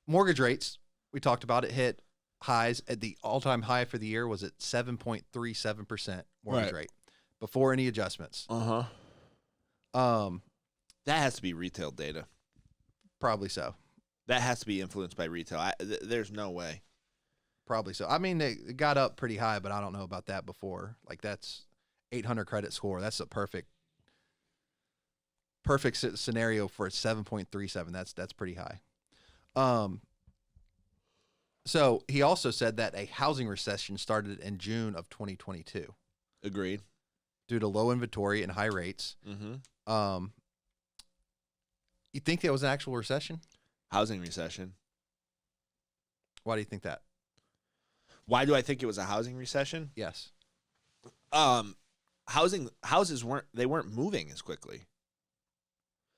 mortgage rates, we talked about it, hit highs at the all-time high for the year was at 7.37% mortgage rate before any adjustments. That has to be retail data. Probably so. That has to be influenced by retail. There's no way. Probably so. I mean, it got up pretty high, but I don't know about that before. Like, that's 800 credit score. That's a perfect scenario for 7.37. That's pretty high. So he also said that a housing recession started in June of 2022. Agreed. Due to low inventory and high rates. Mm-hmm. You think there was an actual recession? Housing recession. Why do you think that? Why do I think it was a housing recession? Yes. Houses weren't moving as quickly.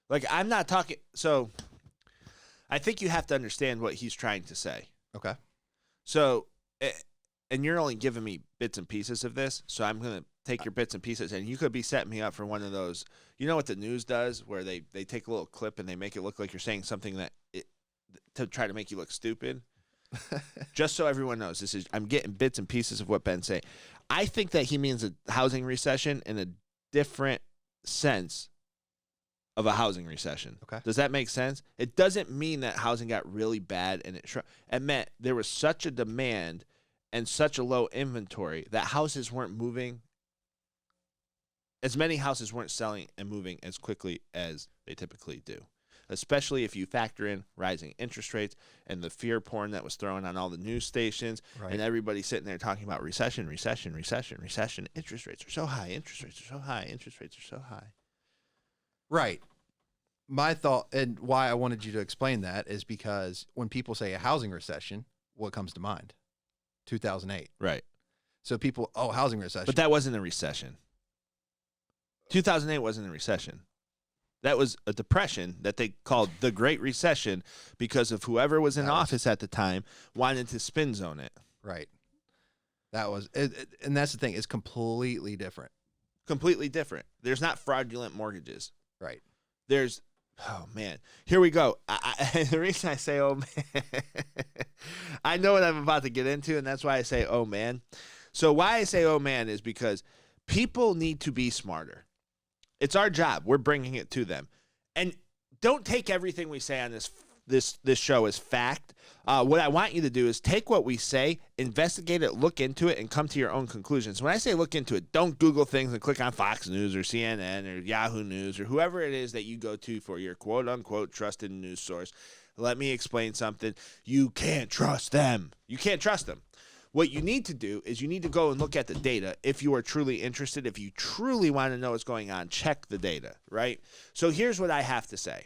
Like, I'm not talking. So I think you have to understand what he's trying to say. Okay. So, and you're only giving me bits and pieces of this, so I'm going to take your bits and pieces, and you could be setting me up for one of those. You know what the news does, where they take a little clip and they make it look like you're saying something to try to make you look stupid? Just so everyone knows, I'm getting bits and pieces of what Ben's saying. I think that he means a housing recession in a different sense of a housing recession. Okay. Does that make sense? It doesn't mean that housing got really bad and it meant there was such a demand and such a low inventory that houses weren't moving. As many houses weren't selling and moving as quickly as they typically do, especially if you factor in rising interest rates and the fear porn that was thrown on all the news stations, and everybody sitting there talking about recession. Interest rates are so high. Interest rates are so high. Interest rates are so high. Right. My thought and why I wanted you to explain that is because when people say a housing recession, what comes to mind? 2008. Right. So people, housing recession. But that wasn't a recession. 2008 wasn't a recession. That was a depression that they called the Great Recession because of whoever was in office at the time wanted to spin zone it. Right. That was, and that's the thing, it's completely different. Completely different. There's not fraudulent mortgages. Right. There's, oh man, here we go. The reason I say, oh man, I know what I'm about to get into, and that's why I say, oh man. So why I say, oh man, is because people need to be smarter. It's our job. We're bringing it to them. And don't take everything we say on this show as fact. What I want you to do is take what we say, investigate it, look into it, and come to your own conclusions. When I say look into it, don't Google things and click on Fox News or CNN or Yahoo News or whoever it is that you go to for your quote-unquote trusted news source. Let me explain something. You can't trust them. You can't trust them. What you need to do is you need to go and look at the data. If you are truly interested, if you truly want to know what's going on, check the data, right? So here's what I have to say.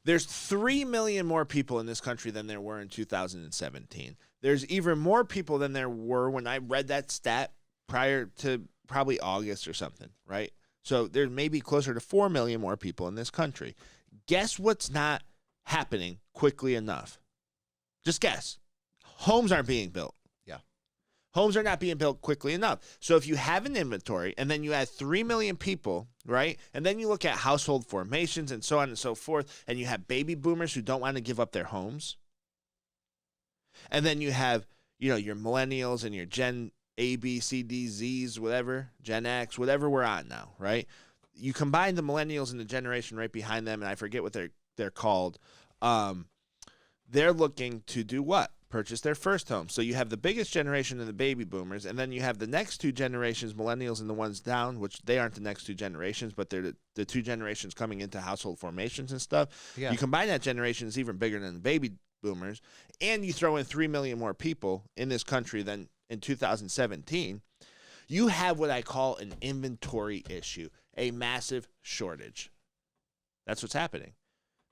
There's 3 million more people in this country than there were in 2017. There's even more people than there were when I read that stat prior to probably August or something, right? So there's maybe closer to 4 million more people in this country. Guess what's not happening quickly enough? Just guess. Homes aren't being built. Yeah. Homes are not being built quickly enough. So if you have an inventory and then you add 3 million people, right? And then you look at household formations and so on and so forth, and you have baby boomers who don't want to give up their homes. And then you have, your millennials and your Gen A, B, C, D, Zs, whatever, Gen X, whatever we're on now, right? You combine the millennials and the generation right behind them, and I forget what they're called. They're looking to do what? Purchase their first home. So you have the biggest generation of the baby boomers, and then you have the next two generations, millennials and the ones down, which they aren't the next two generations, but they're the two generations coming into household formations and stuff. Yeah. You combine that generation, it's even bigger than the baby boomers, and you throw in 3 million more people in this country than in 2017, you have what I call an inventory issue, a massive shortage. That's what's happening.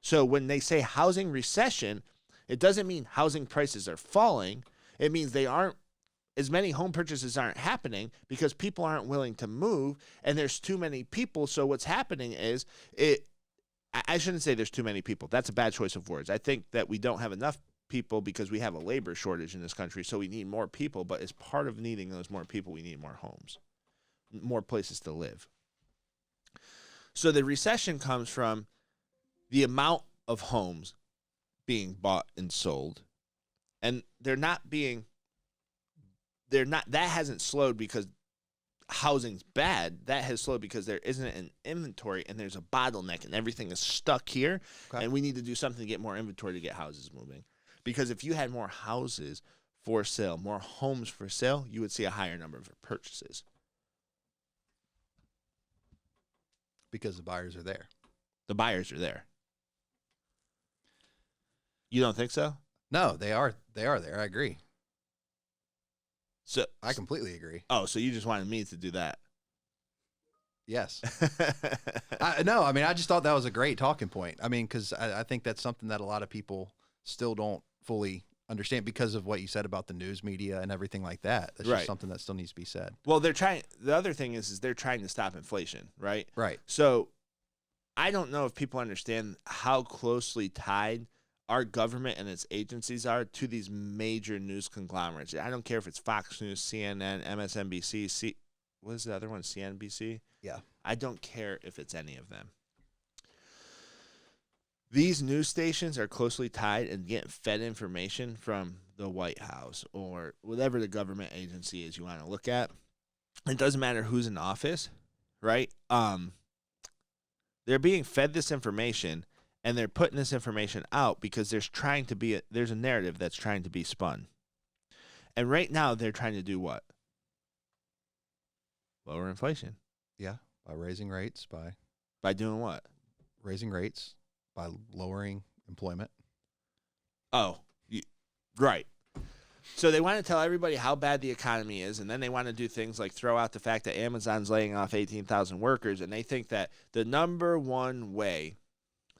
So when they say housing recession, it doesn't mean housing prices are falling. It means as many home purchases aren't happening because people aren't willing to move, and there's too many people. So what's happening is I shouldn't say there's too many people. That's a bad choice of words. I think that we don't have enough people because we have a labor shortage in this country, so we need more people. But as part of needing those more people, we need more homes, more places to live. So the recession comes from the amount of homes being bought and sold, and that hasn't slowed because housing's bad. That has slowed because there isn't an inventory and there's a bottleneck and everything is stuck here. Okay. And we need to do something to get more inventory to get houses moving. Because if you had more houses for sale, more homes for sale, you would see a higher number of purchases. Because the buyers are there. The buyers are there. You don't think so? No, they are there. I agree. So I completely agree. Oh, so you just wanted me to do that? Yes. No, I mean, I just thought that was a great talking point. I mean, because I think that's something that a lot of people still don't fully understand because of what you said about the news media and everything like that. That's Right. just something that still needs to be said. Well, the other thing is they're trying to stop inflation, right? Right. So I don't know if people understand how closely tied our government and its agencies are to these major news conglomerates. I don't care if it's Fox News, CNN, MSNBC, what is the other one, CNBC? Yeah. I don't care if it's any of them. These news stations are closely tied and getting fed information from the White House or whatever the government agency is you want to look at. It doesn't matter who's in office, right? They're being fed this information, and they're putting this information out because there's a narrative that's trying to be spun. And right now they're trying to do what? Lower inflation. Yeah. By raising rates, By doing what? Raising rates, by lowering employment. Oh, right. So they want to tell everybody how bad the economy is, and then they want to do things like throw out the fact that Amazon's laying off 18,000 workers, and they think that the number one way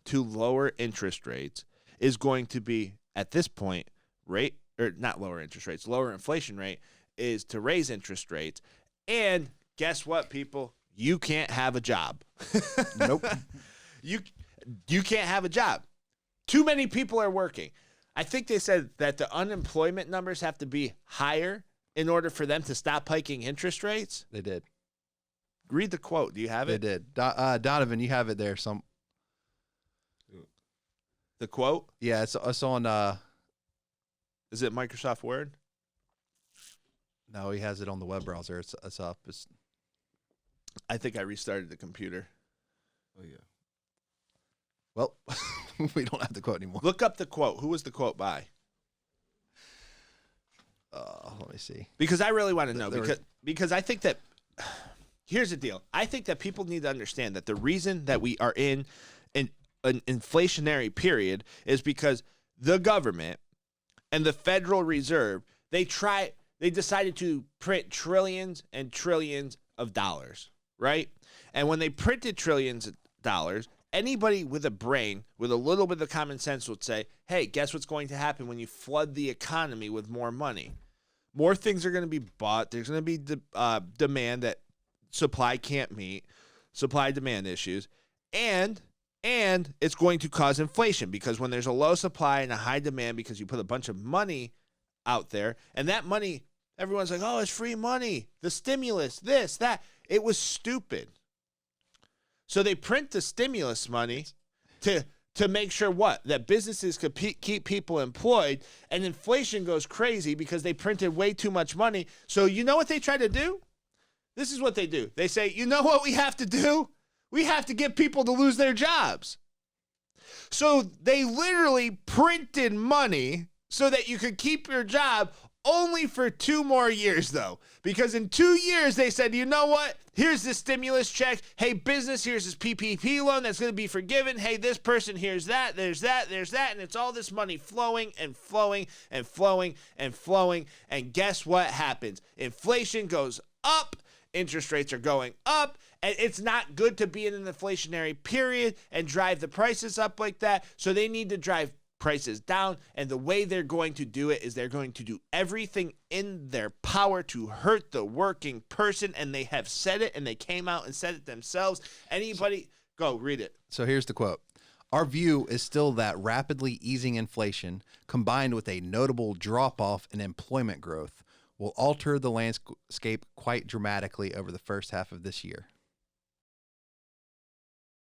to lower interest rates is going to be, at this point, lower inflation rate is to raise interest rates. And guess what, people? You can't have a job. Nope. You can't have a job. Too many people are working. I think they said that the unemployment numbers have to be higher in order for them to stop hiking interest rates. They did. Read the quote. Do you have it? They did. Donovan, you have it there. The quote? Yeah, it's on. Is it Microsoft Word? No, he has it on the web browser. It's up. I think I restarted the computer. Oh, yeah. Well, we don't have the quote anymore. Look up the quote. Who was the quote by? Let me see. Because I really want to know. Because I think that here's the deal. I think that people need to understand that the reason that we are in an inflationary period is because the government and the Federal Reserve, they decided to print trillions and trillions of dollars, right? And when they printed trillions of dollars, anybody with a brain, with a little bit of common sense would say, hey, guess what's going to happen when you flood the economy with more money? More things are going to be bought. There's going to be demand that supply can't meet, supply-demand issues, and it's going to cause inflation because when there's a low supply and a high demand because you put a bunch of money out there, and that money, everyone's like, oh, it's free money, the stimulus, this, that. It was stupid. So they print the stimulus money to make sure what? That businesses could keep people employed, and inflation goes crazy because they printed way too much money. So you know what they try to do? This is what they do. They say, you know what we have to do? We have to get people to lose their jobs. So they literally printed money so that you could keep your job only for 2 more years, though. Because in 2 years, they said, you know what? Here's this stimulus check. Hey, business, here's this PPP loan that's going to be forgiven. Hey, this person, here's that, there's that, there's that. And it's all this money flowing and flowing and flowing and flowing. And guess what happens? Inflation goes up. Interest rates are going up. And it's not good to be in an inflationary period and drive the prices up like that. So they need to drive prices down, and the way they're going to do it is they're going to do everything in their power to hurt the working person, and they have said it, and they came out and said it themselves. Anybody, go read it. So here's the quote. Our view is still that rapidly easing inflation combined with a notable drop-off in employment growth will alter the landscape quite dramatically over the first half of this year.